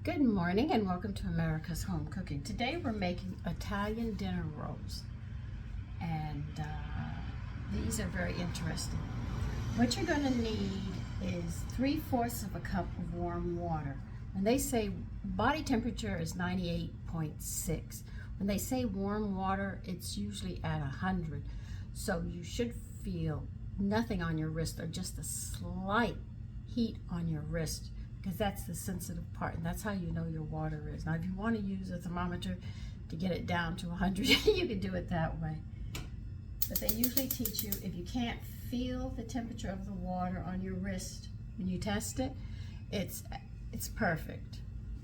Good morning and welcome to America's Home Cooking. Today we're making Italian dinner rolls, and these are very interesting. What you're going to need is 3/4 of a cup of warm water. And they say body temperature is 98.6. When they say warm water, it's usually at 100. So you should feel nothing on your wrist or just a slight heat on your wrist, because that's the sensitive part, and that's how you know your water is. Now, if you want to use a thermometer to get it down to 100, you can do it that way. But they usually teach you, if you can't feel the temperature of the water on your wrist when you test it, it's perfect.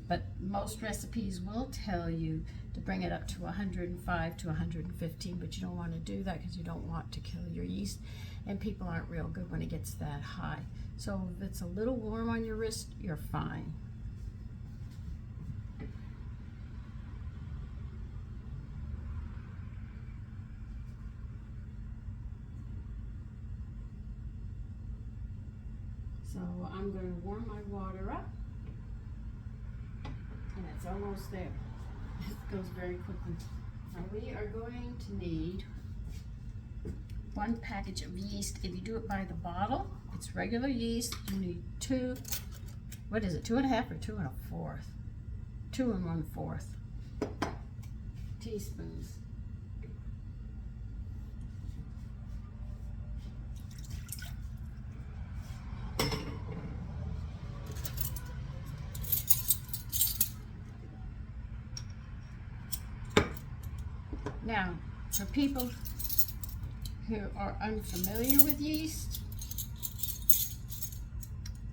But most recipes will tell you to bring it up to 105 to 115, but you don't want to do that because you don't want to kill your yeast, and people aren't real good when it gets that high. So if it's a little warm on your wrist, you're fine. So I'm going to warm my water up, and it's almost there. It goes very quickly. Now we are going to need 1 package of yeast. If you do it by the bottle, it's regular yeast. You need 2 1/2 or 2 1/4? 2 1/4 teaspoons. Now, for people who are unfamiliar with yeast,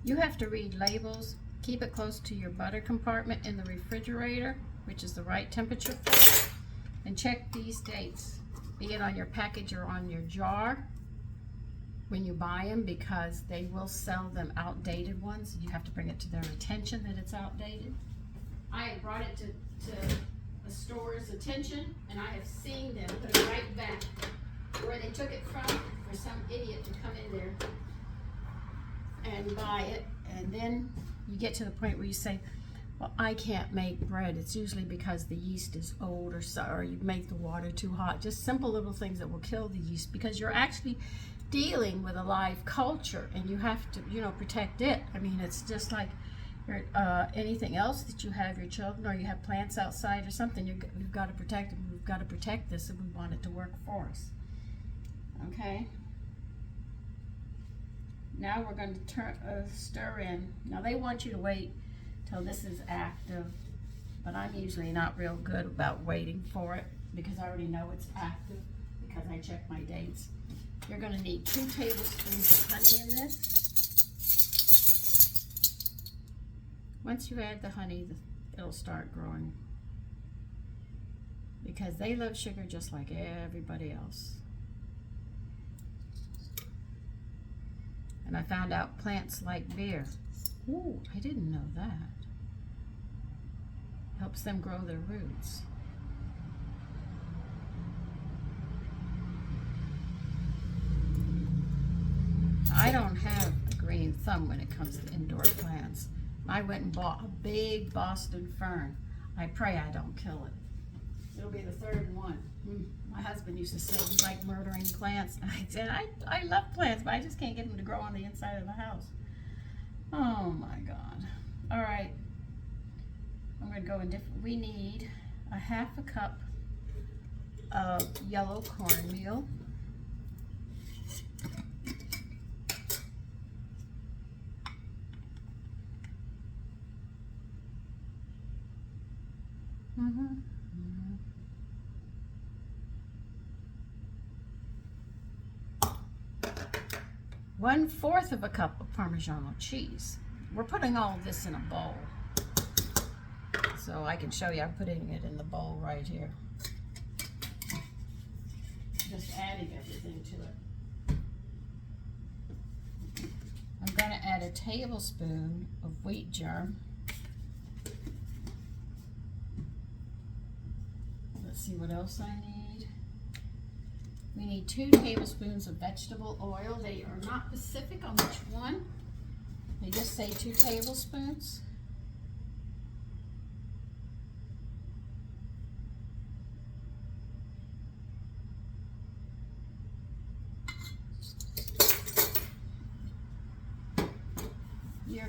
you have to read labels. Keep it close to your butter compartment in the refrigerator, which is the right temperature for it, and check these dates, be it on your package or on your jar when you buy them, because they will sell them outdated ones. You have to bring it to their attention that it's outdated. I have brought it to the store's attention, and I have seen them put it right back where they took it from for some idiot to come in there and buy it. And then you get to the point where you say, well, I can't make bread. It's usually because the yeast is old, or you make the water too hot. Just simple little things that will kill the yeast, because you're actually dealing with a live culture, and you have to, protect it. I mean, it's just like anything else that you have your children, or you have plants outside or something. You've got to protect them. We've got to protect this if we want it to work for us. Okay. Now we're going to stir in. Now they want you to wait till this is active, but I'm usually not real good about waiting for it, because I already know it's active because I check my dates. You're going to need 2 tablespoons of honey in this. Once you add the honey, it'll start growing, because they love sugar just like everybody else. And I found out plants like beer. Ooh, I didn't know that. Helps them grow their roots. I don't have a green thumb when it comes to indoor plants. I went and bought a big Boston fern. I pray I don't kill it. It'll be the 3rd one. My husband used to say we like murdering plants. I said, I love plants, but I just can't get them to grow on the inside of the house. Oh my God. All right. I'm going to go in different. We need 1/2 cup of yellow cornmeal. Mm-hmm. 1/4 of a cup of Parmigiano cheese. We're putting all of this in a bowl, so I can show you. I'm putting it in the bowl right here. Just adding everything to it. I'm going to add a tablespoon of wheat germ. Let's see what else I need. We need 2 tablespoons of vegetable oil. They are not specific on which one. They just say 2 tablespoons.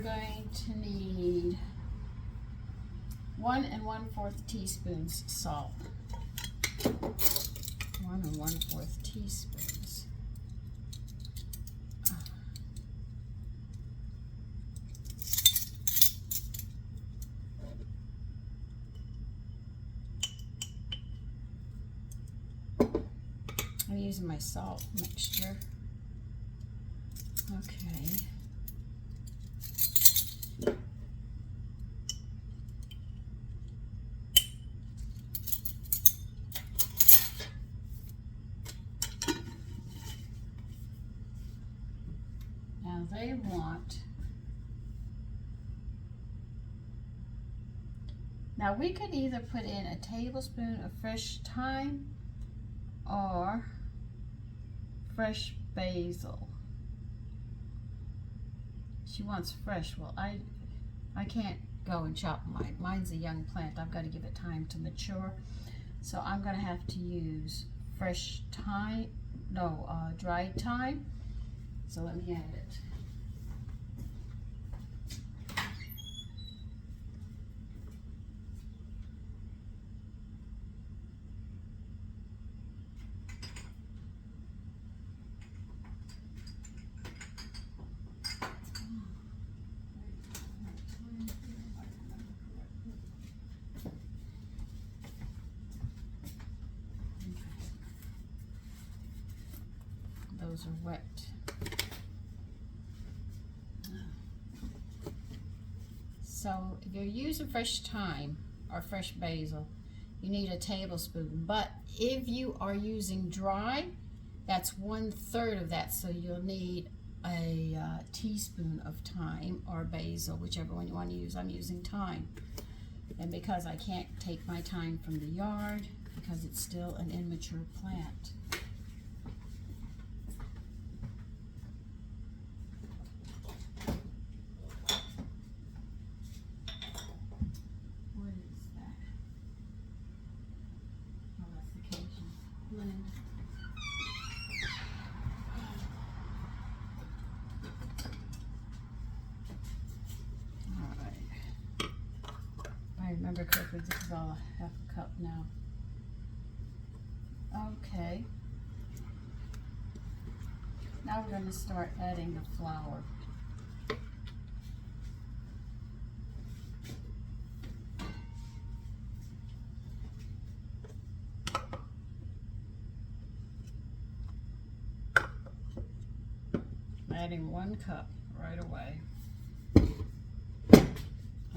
going to need 1 1/4 teaspoons salt. 1 1/4 teaspoons. I'm using my salt mixture. Okay. Now they want, now we could either put in a tablespoon of fresh thyme or fresh basil. She wants fresh. Well, I can't go and chop mine. Mine's a young plant. I've got to give it time to mature. So I'm going to have to use fresh thyme, no, dried thyme. So let me add it. Those are wet. So if you're using fresh thyme or fresh basil, you need a tablespoon. But if you are using dry, that's 1/3 of that. So you'll need a teaspoon of thyme or basil, whichever one you want to use. I'm using thyme. And because I can't take my thyme from the yard, because it's still an immature plant. I remember correctly, this is all a 1/2 cup now. Okay. Now we're going to start adding the flour. Adding 1 cup right away.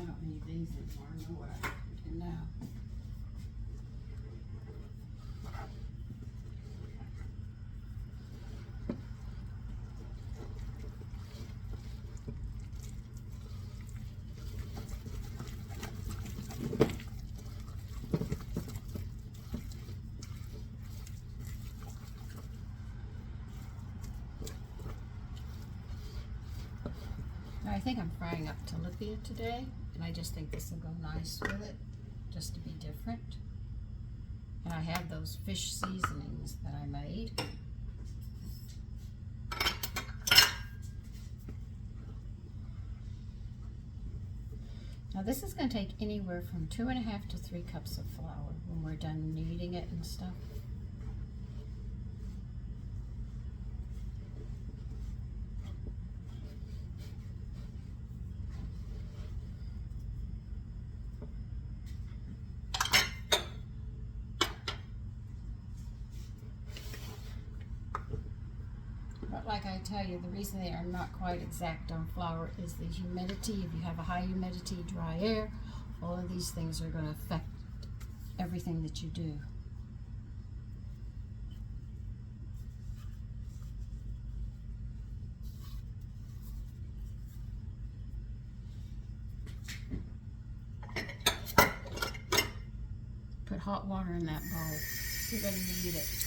I don't need these anymore. I know what I can do now. I think I'm frying up tilapia today, and I just think this will go nice with it, just to be different. And I have those fish seasonings that I made. Now this is going to take anywhere from 2½ to 3 cups of flour when we're done kneading it and stuff. But like I tell you, the reason they are not quite exact on flour is the humidity. If you have a high humidity, dry air, all of these things are going to affect everything that you do. Put hot water in that bowl. You're going to need it.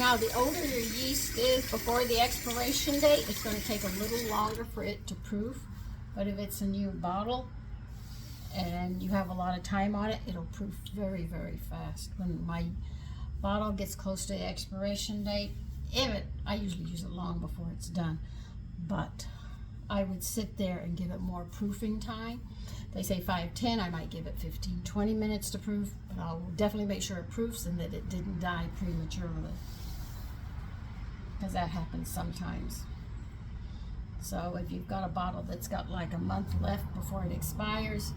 Now, the older your yeast is before the expiration date, it's going to take a little longer for it to proof. But if it's a new bottle and you have a lot of time on it, it'll proof very, very fast. When my bottle gets close to the expiration date, I usually use it long before it's done, but I would sit there and give it more proofing time. They say 5-10, I might give it 15-20 minutes to proof, but I'll definitely make sure it proofs and that it didn't die prematurely, because that happens sometimes. So if you've got a bottle that's got like a month left before it expires,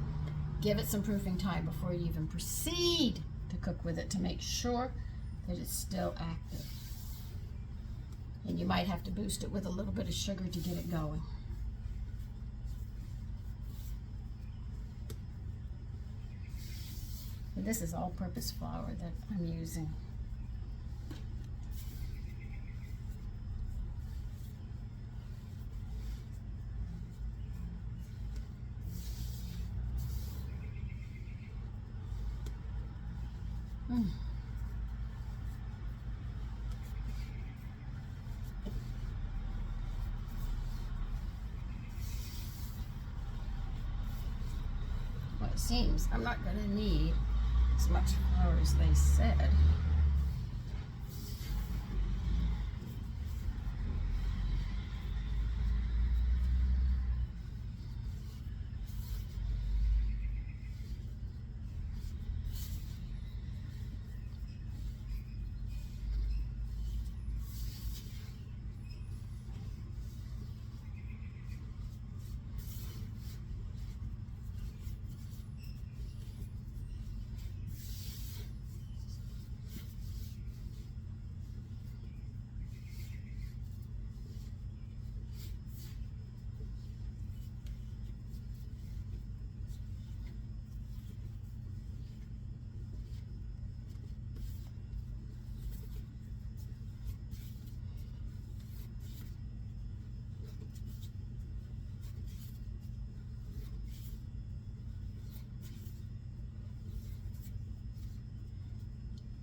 give it some proofing time before you even proceed to cook with it to make sure that it's still active. And you might have to boost it with a little bit of sugar to get it going. And this is all-purpose flour that I'm using. Well, it seems I'm not going to need as much flour as they said.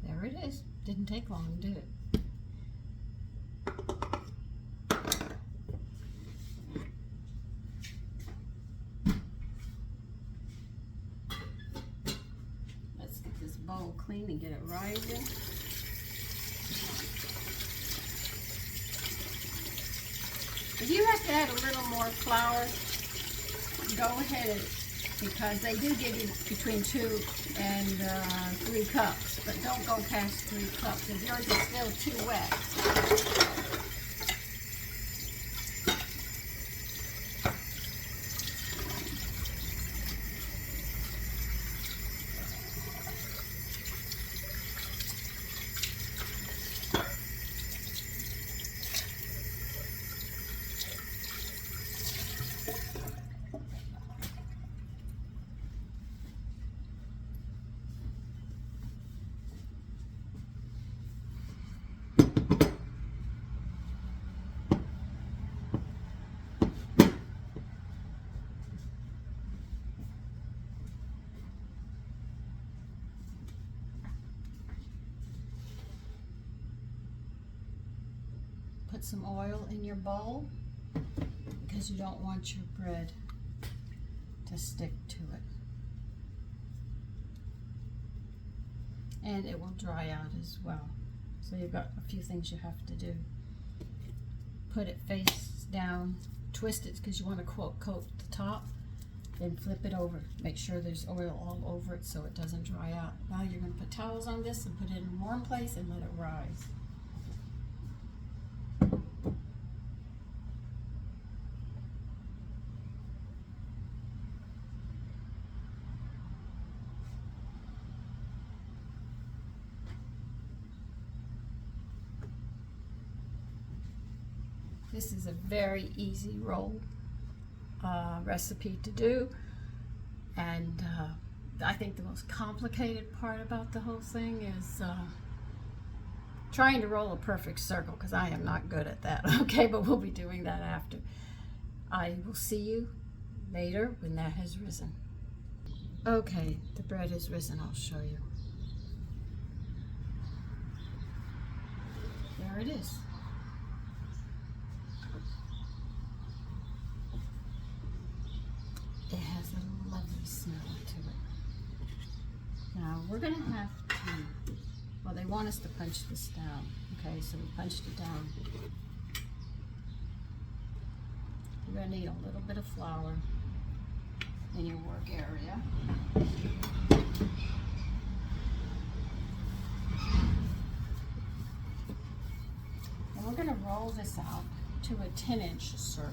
There it is. Didn't take long, did it? Let's get this bowl clean and get it rising. If you have to add a little more flour, go ahead, because they do give you between 2 and 3 cups, but don't go past 3 cups if yours is still too wet. Put some oil in your bowl because you don't want your bread to stick to it. And it will dry out as well. So you've got a few things you have to do. Put it face down, twist it because you want to coat the top, then flip it over. Make sure there's oil all over it so it doesn't dry out. Now you're going to put towels on this and put it in a warm place and let it rise. This is a very easy roll recipe to do, and I think the most complicated part about the whole thing is trying to roll a perfect circle, because I am not good at that. Okay, but we'll be doing that after. I will see you later when that has risen. Okay, the bread has risen. I'll show you. there it is. It has a lovely smell to it. Now we're going to have to, well, they want us to punch this down. Okay, so we punched it down. You're going to need a little bit of flour in your work area. And we're going to roll this out to a 10-inch circle.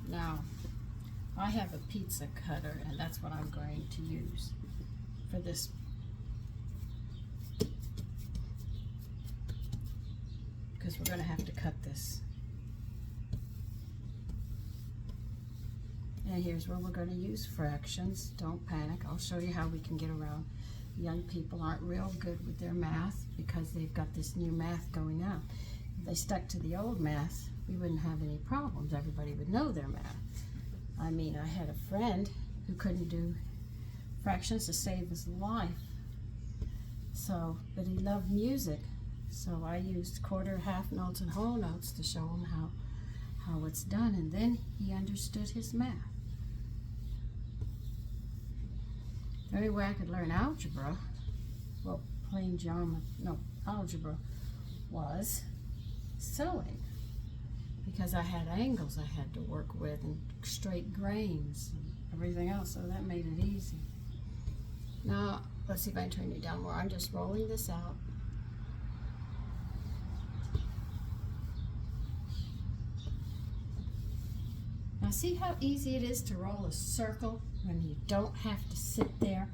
Now, I have a pizza cutter, and that's what I'm going to use for this. Because we're going to have to cut this. And here's where we're going to use fractions. Don't panic. I'll show you how we can get around. Young people aren't real good with their math because they've got this new math going out. If they stuck to the old math, we wouldn't have any problems. Everybody would know their math. I mean, I had a friend who couldn't do fractions to save his life. So, but he loved music. So I used quarter, half notes, and whole notes to show him how it's done. And then he understood his math. The only way I could learn algebra, well, plain geometry, no, algebra, was sewing. Because I had angles I had to work with and straight grains and everything else, so that made it easy. Now, let's see if I can turn you down more. I'm just rolling this out. Now see how easy it is to roll a circle when you don't have to sit there?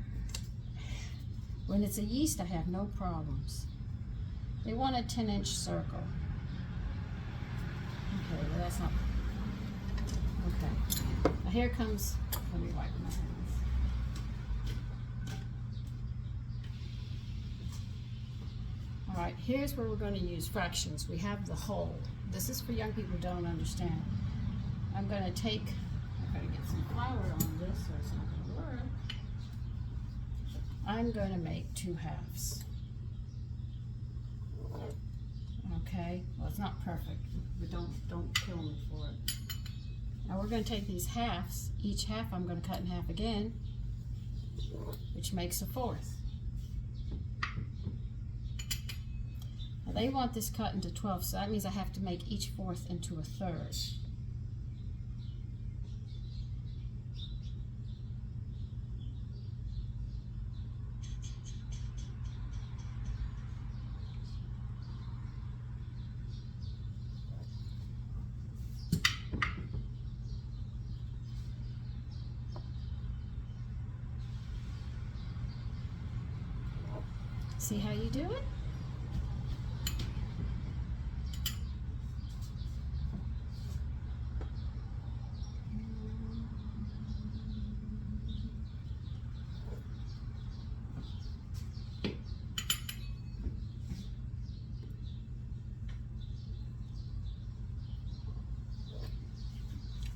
When it's a yeast, I have no problems. They want a 10-inch circle. Okay, well that's not, okay. Now here comes, let me wipe my hands. All right, here's where we're going to use fractions. We have the whole. This is for young people who don't understand. I'm going to take, I'm going to get some flour on this so it's not going to work. I'm going to make 2 halves. Okay, well it's not perfect, but don't kill me for it. Now we're going to take these halves. Each half I'm going to cut in half again, which makes a 1/4. Now they want this cut into 12, so that means I have to make each 1/4 into a 1/3. See how you do it?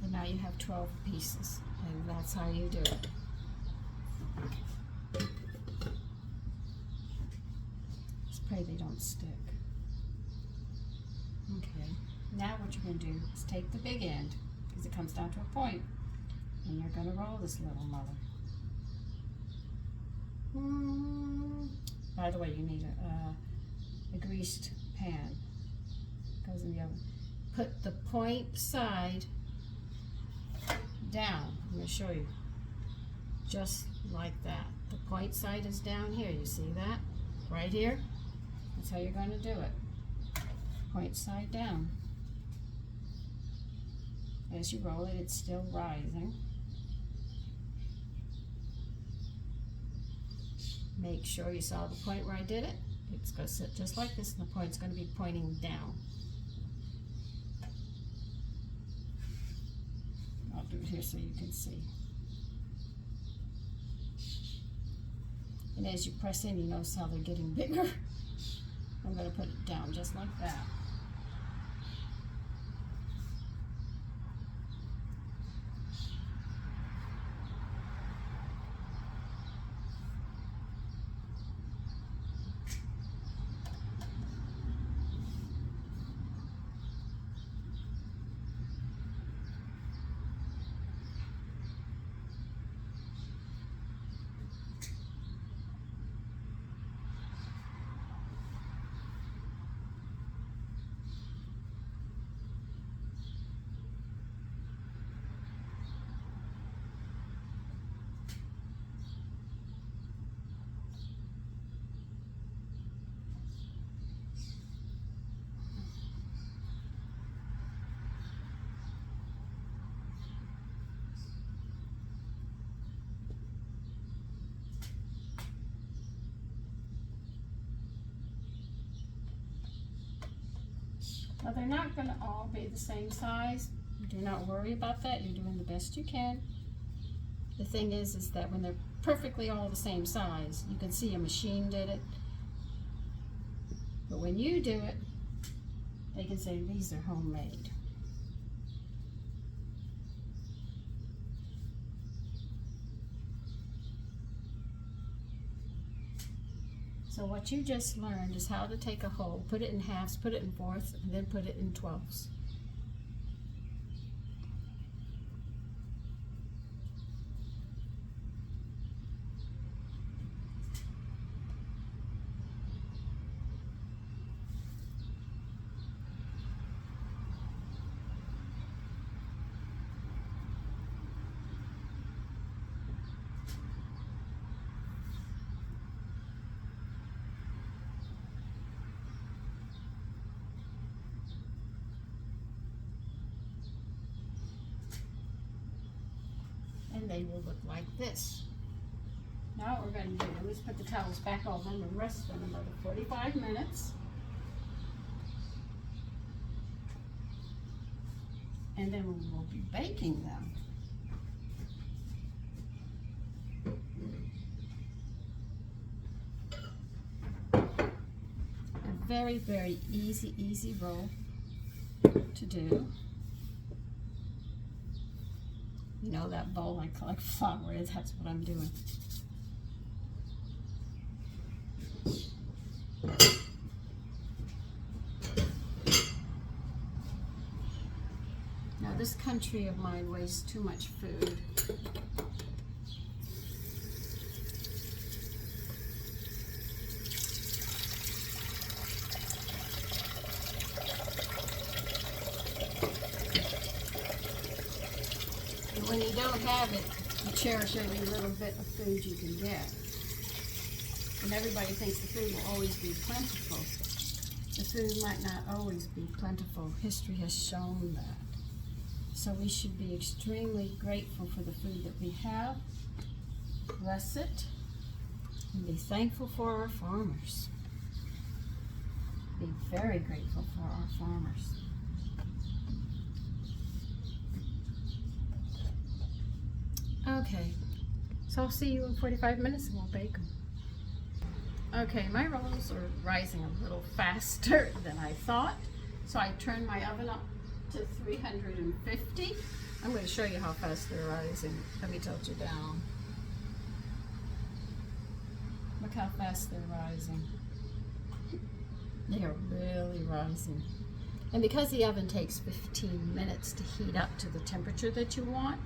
And now you have 12 pieces, and that's how you do it. Pray they don't stick. Okay, now what you're going to do is take the big end, because it comes down to a point, and you're going to roll this little mother. By the way, you need a greased pan. It goes in the oven. Put the point side down. I'm going to show you. Just like that. The point side is down here. You see that? Right here. That's how you're going to do it. Point side down. As you roll it, it's still rising. Make sure you saw the point where I did it. It's going to sit just like this, and the point's going to be pointing down. I'll do it here so you can see. And as you press in, you notice how they're getting bigger. I'm going to put it down just like that. Now they're not going to all be the same size. Do not worry about that. You're doing the best you can. The thing is that when they're perfectly all the same size, you can see a machine did it. But when you do it, they can say these are homemade. So what you just learned is how to take a whole, put it in halves, put it in fourths, and then put it in 12ths. And they will look like this. Now what we're going to do is put the towels back on them and rest them another 45 minutes. And then we will be baking them. A very, very easy roll to do. You know that bowl I collect flour in, that's what I'm doing. Now this country of mine wastes too much food. When you don't have it, you cherish every little bit of food you can get. And everybody thinks the food will always be plentiful. The food might not always be plentiful. History has shown that. So we should be extremely grateful for the food that we have, bless it, and be thankful for our farmers. Be very grateful for our farmers. Okay, so I'll see you in 45 minutes and we'll bake them. Okay, my rolls are rising a little faster than I thought, so I turned my oven up to 350. I'm going to show you how fast they're rising. Let me tilt you down. Look how fast they're rising. They are really rising. And because the oven takes 15 minutes to heat up to the temperature that you want,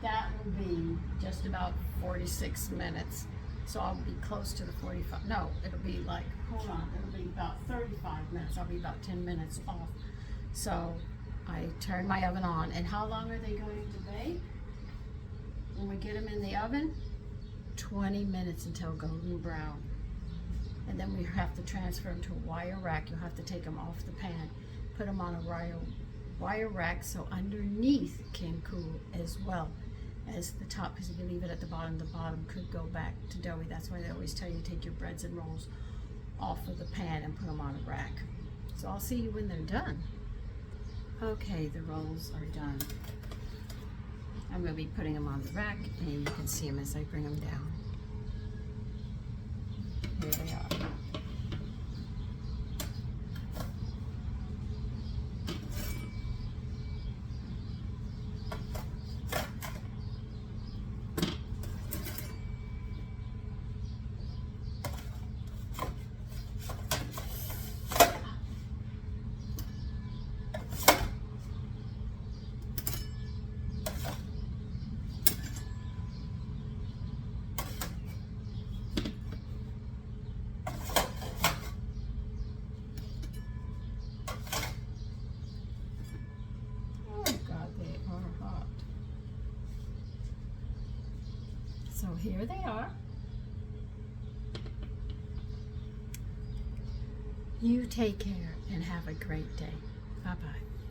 that will be just about 46 minutes. So I'll be close to the 45. No, it'll be like, hold on, it'll be about 35 minutes. I'll be about 10 minutes off. So I turn my oven on. And how long are they going to bake? When we get them in the oven, 20 minutes until golden brown. And then we have to transfer them to a wire rack. You'll have to take them off the pan, put them on a wire rack so underneath can cool as well as the top, because if you leave it at the bottom could go back to doughy. That's why they always tell you to take your breads and rolls off of the pan and put them on a rack. So I'll see you when they're done. Okay, the rolls are done. I'm going to be putting them on the rack, and you can see them as I bring them down. Here they are. So here they are. You take care and have a great day. Bye-bye.